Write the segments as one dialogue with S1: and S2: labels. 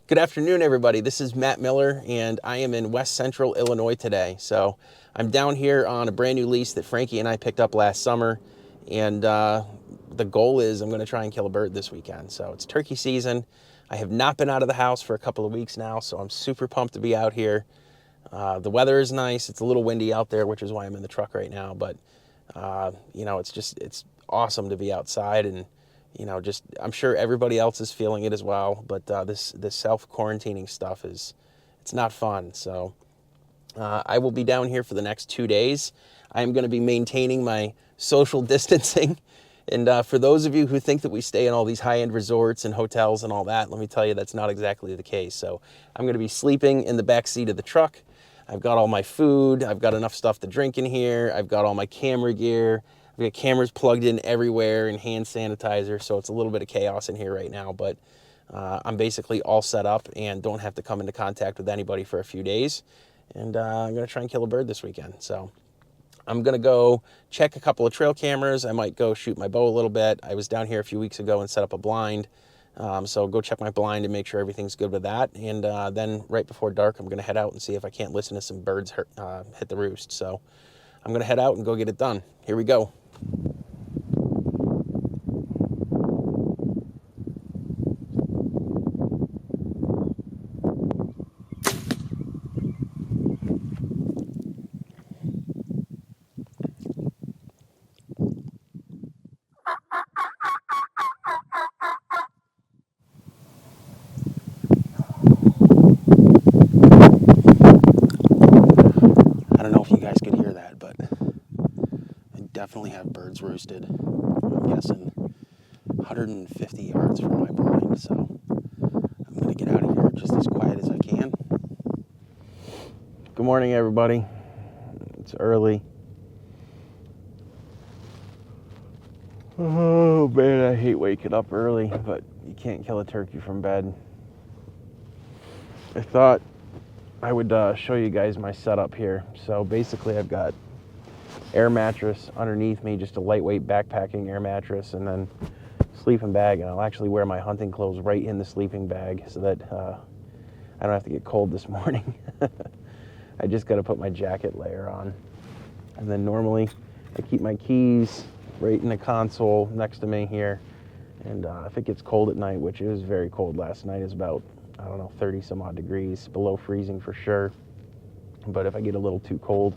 S1: Good afternoon, everybody. This is Matt Miller, and I am in West Central Illinois today. So I'm down here on a brand new lease that Frankie and I picked up last summer, and the goal is I'm going to try and kill a bird this weekend. So it's turkey season. I have not been out of the house for a couple of weeks now, so I'm super pumped to be out here. The weather is nice. It's a little windy out there, which is why I'm in the truck right now, but it's awesome to be outside, and just I'm sure everybody else is feeling it as well. But this self-quarantining stuff it's not fun. So I will be down here for the next 2 days. I am going to be maintaining my social distancing. And for those of you who think that we stay in all these high-end resorts and hotels and all that, let me tell you that's not exactly the case. So I'm going to be sleeping in the back seat of the truck. I've got all my food. I've got enough stuff to drink in here. I've got all my camera gear. I've got cameras plugged in everywhere and hand sanitizer. So it's a little bit of chaos in here right now. But I'm basically all set up and don't have to come into contact with anybody for a few days. And I'm going to try and kill a bird this weekend. So I'm going to go check a couple of trail cameras. I might go shoot my bow a little bit. I was down here a few weeks ago and set up a blind. So go check my blind and make sure everything's good with that. And then right before dark, I'm going to head out and see if I can't listen to some birds hit the roost. So I'm going to head out and go get it done. Here we go. I don't know if you guys could hear that, but I definitely have birds roosted. I'm guessing 150 yards from my blind, so I'm going to get out of here just as quiet as I can. Good morning, everybody. It's early. Oh man, I hate waking up early, but you can't kill a turkey from bed. I thought I would show you guys my setup here. So basically I've got air mattress underneath me, just a lightweight backpacking air mattress, and then sleeping bag, and I'll actually wear my hunting clothes right in the sleeping bag so that I don't have to get cold this morning. I just got to put my jacket layer on. And then normally I keep my keys right in the console next to me here. And if it gets cold at night, which it was very cold last night, is about, I don't know, 30 some odd degrees, below freezing for sure. But if I get a little too cold,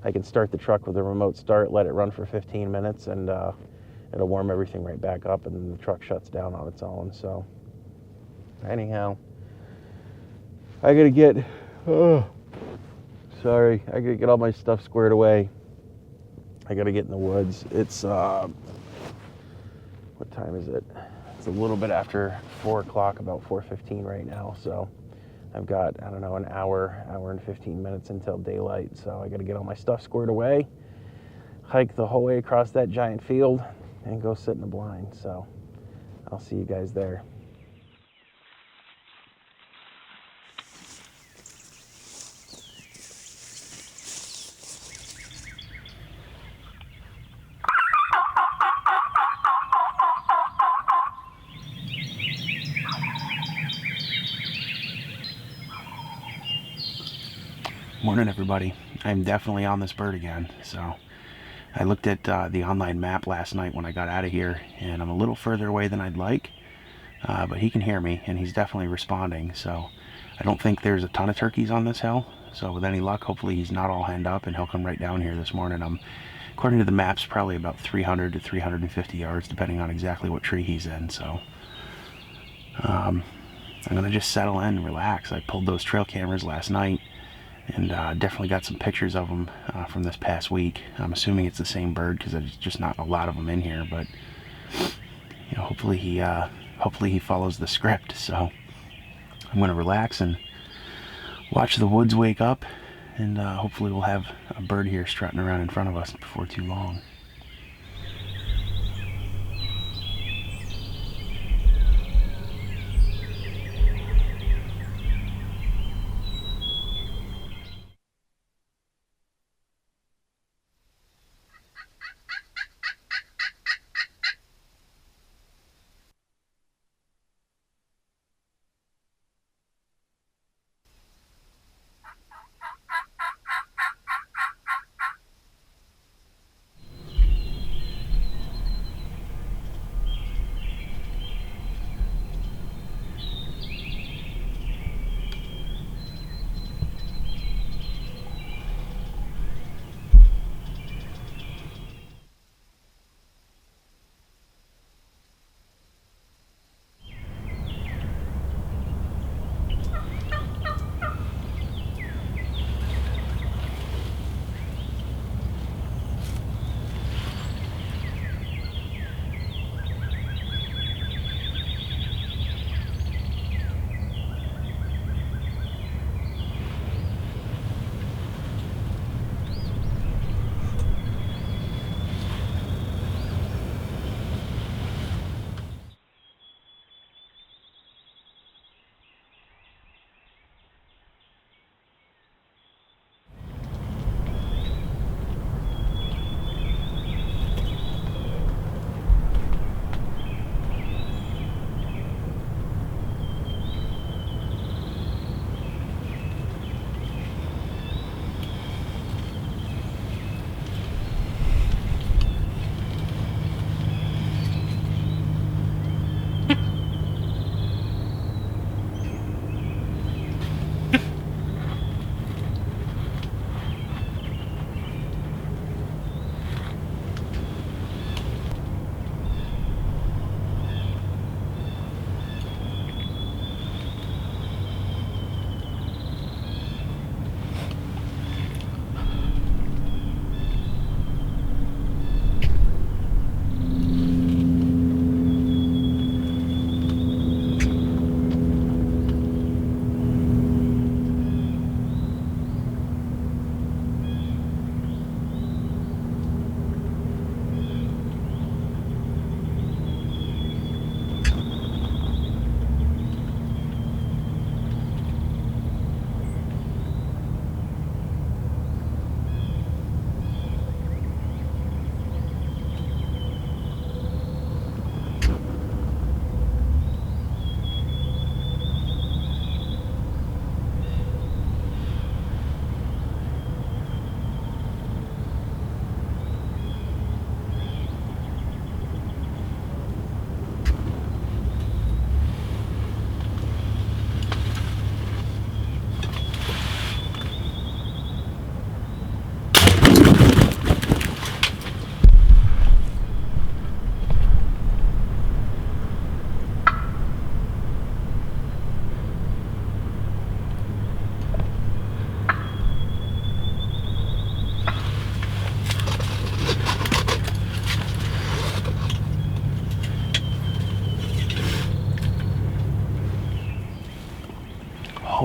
S1: I can start the truck with a remote start, let it run for 15 minutes, and it'll warm everything right back up, and then the truck shuts down on its own. So anyhow, I gotta get, I gotta get all my stuff squared away. I gotta get in the woods. It's, what time is it? It's a little bit after 4 o'clock, about 4:15 right now. So I've got, I don't know, an hour and 15 minutes until daylight. So I gotta get all my stuff squared away, hike the whole way across that giant field, and go sit in the blind. So I'll see you guys there. Morning, everybody. I'm definitely on this bird again. So I looked at the online map last night when I got out of here, and I'm a little further away than I'd like, but he can hear me, and he's definitely responding. So I don't think there's a ton of turkeys on this hill. So with any luck, hopefully he's not all henned up, and he'll come right down here this morning. I'm, according to the maps, probably about 300 to 350 yards, depending on exactly what tree he's in. So I'm gonna just settle in and relax. I pulled those trail cameras last night, and definitely got some pictures of them from this past week. I'm assuming it's the same bird because there's just not a lot of them in here, but hopefully he follows the script. So I'm going to relax and watch the woods wake up, and hopefully we'll have a bird here strutting around in front of us before too long.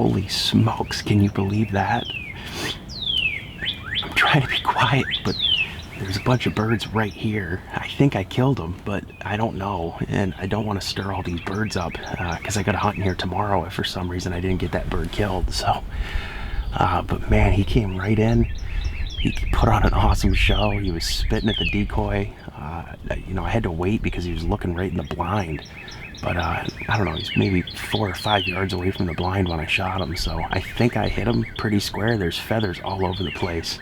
S2: Holy smokes, can you believe that? I'm trying to be quiet, but there's a bunch of birds right here. I think I killed them, but I don't know. And I don't want to stir all these birds up because I got to hunt in here tomorrow if for some reason I didn't get that bird killed. So, but man, he came right in. He put on an awesome show. He was spitting at the decoy. You know, I had to wait because he was looking right in the blind. But I don't know, he's maybe 4 or 5 yards away from the blind when I shot him. So I think I hit him pretty square. There's feathers all over the place.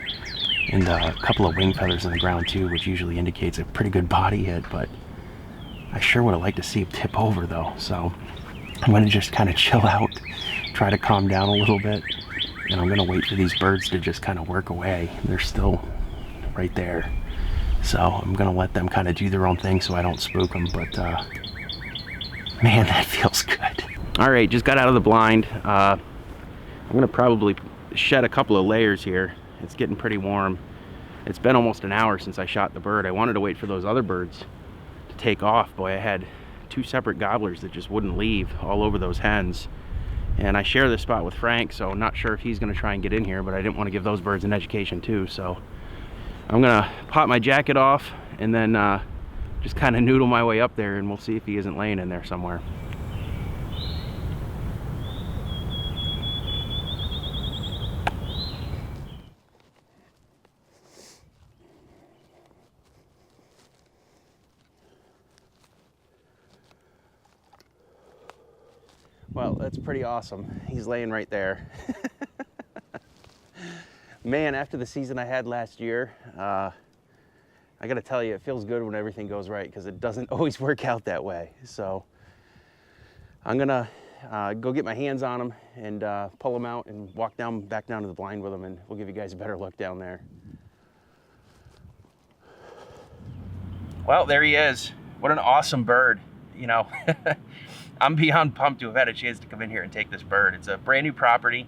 S2: And a couple of wing feathers on the ground too, which usually indicates a pretty good body hit. But I sure would have liked to see him tip over though. So I'm going to just kind of chill out, try to calm down a little bit. And I'm going to wait for these birds to just kind of work away. They're still right there. So I'm going to let them kind of do their own thing so I don't spook them. But man, that feels good. All right, just got out of the blind. I'm going to probably shed a couple of layers here. It's getting pretty warm. It's been almost an hour since I shot the bird. I wanted to wait for those other birds to take off. Boy, I had 2 separate gobblers that just wouldn't leave all over those hens. And I share this spot with Frank, so I'm not sure if he's going to try and get in here, but I didn't want to give those birds an education too. So I'm going to pop my jacket off and then just kind of noodle my way up there, and we'll see if he isn't laying in there somewhere. Well, that's pretty awesome. He's laying right there. Man, after the season I had last year, I gotta tell you, it feels good when everything goes right, because it doesn't always work out that way. So I'm gonna go get my hands on him and pull him out and walk back down to the blind with him, and we'll give you guys a better look down there. Well, there he is. What an awesome bird. You know, I'm beyond pumped to have had a chance to come in here and take this bird. It's a brand new property.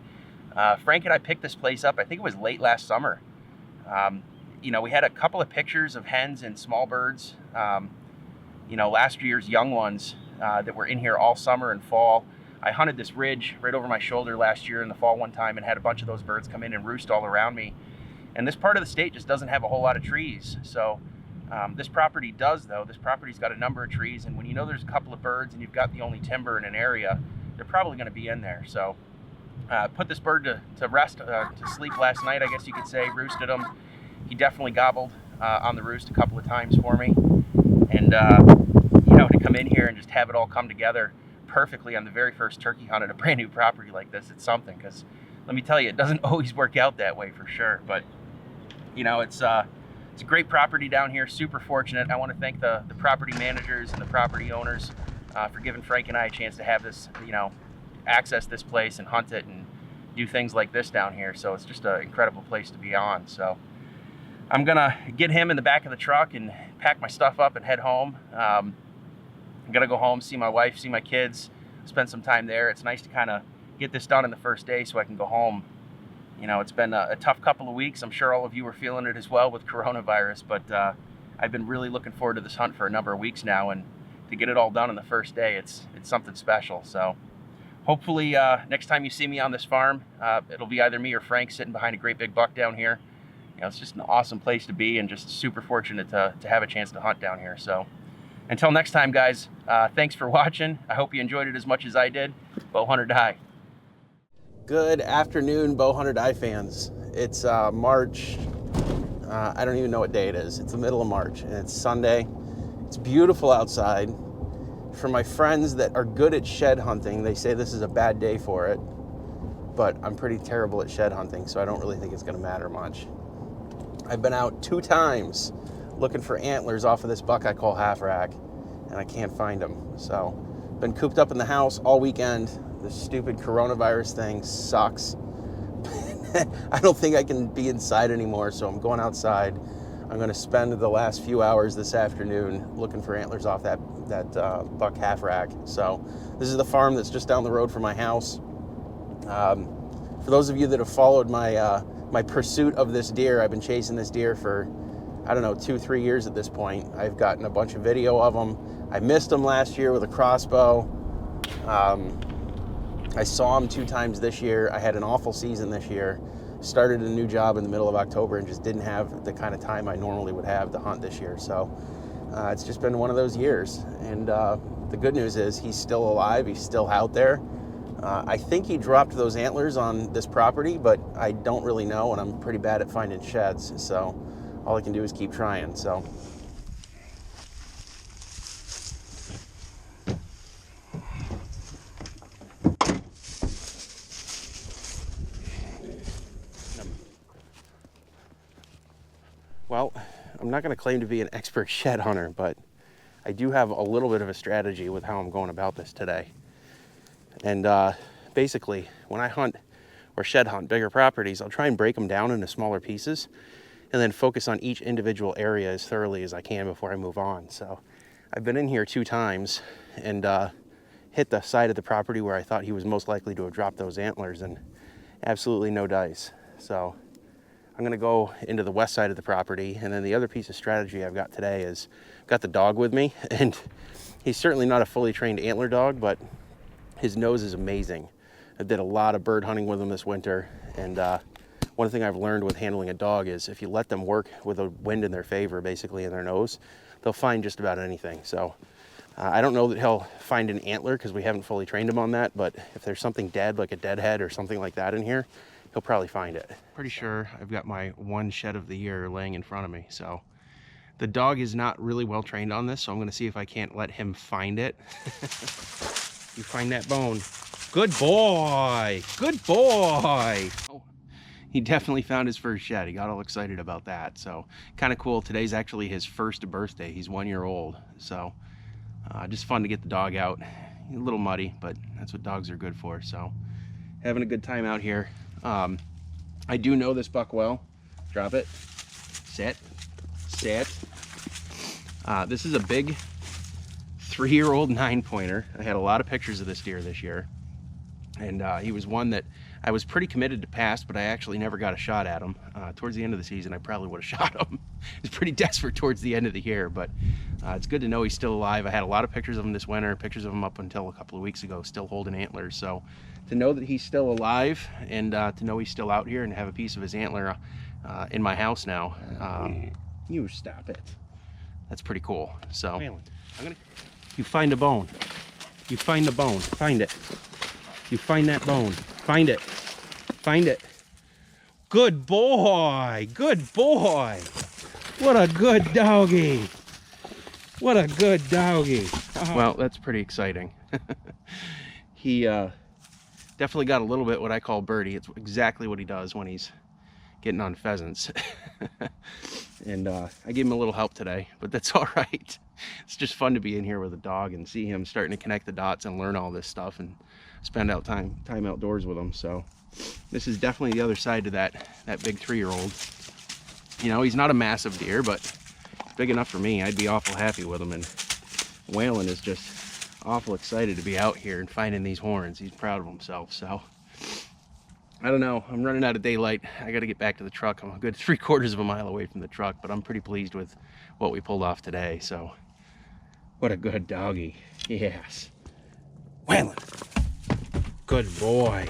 S2: Frank and I picked this place up, I think it was late last summer. You know, we had a couple of pictures of hens and small birds, you know, last year's young ones that were in here all summer and fall. I hunted this ridge right over my shoulder last year in the fall one time and had a bunch of those birds come in and roost all around me. And this part of the state just doesn't have a whole lot of trees. So this property does, though. This property's got a number of trees, and when you know there's a couple of birds and you've got the only timber in an area, they're probably going to be in there. So put this bird to rest, to sleep last night, I guess you could say. Roosted him. He definitely gobbled on the roost a couple of times for me. And you know, to come in here and just have it all come together perfectly on the very first turkey hunt at a brand new property like this, it's something. Because let me tell you, it doesn't always work out that way for sure. But you know, it's a great property down here. Super fortunate. I want to thank the property managers and the property owners for giving Frank and I a chance to have this, you know, access this place and hunt it and do things like this down here. So it's just an incredible place to be on. So I'm gonna get him in the back of the truck and pack my stuff up and head home. I'm gonna go home, see my wife, see my kids, spend some time there. It's nice to kind of get this done in the first day so I can go home. You know, it's been a tough couple of weeks. I'm sure all of you are feeling it as well with coronavirus, but I've been really looking forward to this hunt for a number of weeks now, and to get it all done in the first day, it's something special. So hopefully next time you see me on this farm, it'll be either me or Frank sitting behind a great big buck down here. You know, it's just an awesome place to be, and just super fortunate to have a chance to hunt down here. So until next time, guys, thanks for watching. I hope you enjoyed it as much as I did. Bowhunt or die. Good afternoon, Bowhunt or die fans. It's March, I don't even know what day it is. It's the middle of March, and it's Sunday. It's beautiful outside. For my friends that are good at shed hunting, they say this is a bad day for it, but I'm pretty terrible at shed hunting, so I don't really think it's gonna matter much. I've been out 2 times looking for antlers off of this buck I call half rack, and I can't find them. So, been cooped up in the house all weekend. This stupid coronavirus thing sucks. I don't think I can be inside anymore, so I'm going outside. I'm gonna spend the last few hours this afternoon looking for antlers off that buck half rack. So this is the farm that's just down the road from my house. For those of you that have followed my pursuit of this deer, I've been chasing this deer for, I don't know, 2-3 years at this point. I've gotten a bunch of video of them. I missed them last year with a crossbow.
S1: I saw him 2 times this year. I had an awful season this year. Started a new job in the middle of October and just didn't have the kind of time I normally would have to hunt this year. So it's just been one of those years. And the good news is he's still alive. He's still out there. I think he dropped those antlers on this property, but I don't really know, and I'm pretty bad at finding sheds. So all I can do is keep trying. So. Well, I'm not going to claim to be an expert shed hunter, but I do have a little bit of a strategy with how I'm going about this today. And basically, when I hunt or shed hunt bigger properties, I'll try and break them down into smaller pieces and then focus on each individual area as thoroughly as I can before I move on. So I've been in here 2 times and hit the side of the property where I thought he was most likely to have dropped those antlers, and absolutely no dice. So I'm gonna go into the west side of the property, and then the other piece of strategy I've got today is I've got the dog with me, and he's certainly not a fully trained antler dog, but his nose is amazing. I did a lot of bird hunting with him this winter, and one thing I've learned with handling a dog is if you let them work with the wind in their favor, basically in their nose, they'll find just about anything. So I don't know that he'll find an antler because we haven't fully trained him on that, but if there's something dead, like a dead head or something like that in here, he'll probably find it. Pretty sure I've got my 1 shed of the year laying in front of me. So the dog is not really well trained on this, so I'm gonna see if I can't let him find it. You find that bone. Good boy, good boy. Oh, he definitely found his first shed. He got all excited about that. So kind of cool. Today's actually his first birthday. He's 1 year old. So just fun to get the dog out. A little muddy, but that's what dogs are good for. So having a good time out here. I do know this buck well. Drop it. Sit. Sit. This is a big 3-year-old 9-pointer. I had a lot of pictures of this deer this year. And he was one that I was pretty committed to pass, but I actually never got a shot at him. Towards the end of the season, I probably would have shot him. I was pretty desperate towards the end of the year, but it's good to know he's still alive. I had a lot of pictures of him this winter, pictures of him up until a couple of weeks ago, still holding antlers. So to know that he's still alive and to know he's still out here and have a piece of his antler in my house now, you stop it. That's pretty cool. So you find a bone. You find the bone. Find it. You find that bone. Find it. Find it. Good boy. Good boy. What a good doggy. What a good doggy. Well, that's pretty exciting. He definitely got a little bit what I call birdie. It's exactly what he does when he's getting on pheasants. And I gave him a little help today, but that's all right. It's just fun to be in here with a dog and see him starting to connect the dots and learn all this stuff and spend out time outdoors with him. So this is definitely the other side to that big 3-year-old. You know, he's not a massive deer, but it's big enough for me. I'd be awful happy with him. And Waylon is just awful excited to be out here and finding these horns. He's proud of himself. So I don't know, I'm running out of daylight. I got to get back to the truck. I'm a good 3/4 of a mile away from the truck, but I'm pretty pleased with what we pulled off today. So what a good doggy. Yes. Waylon. Good boy.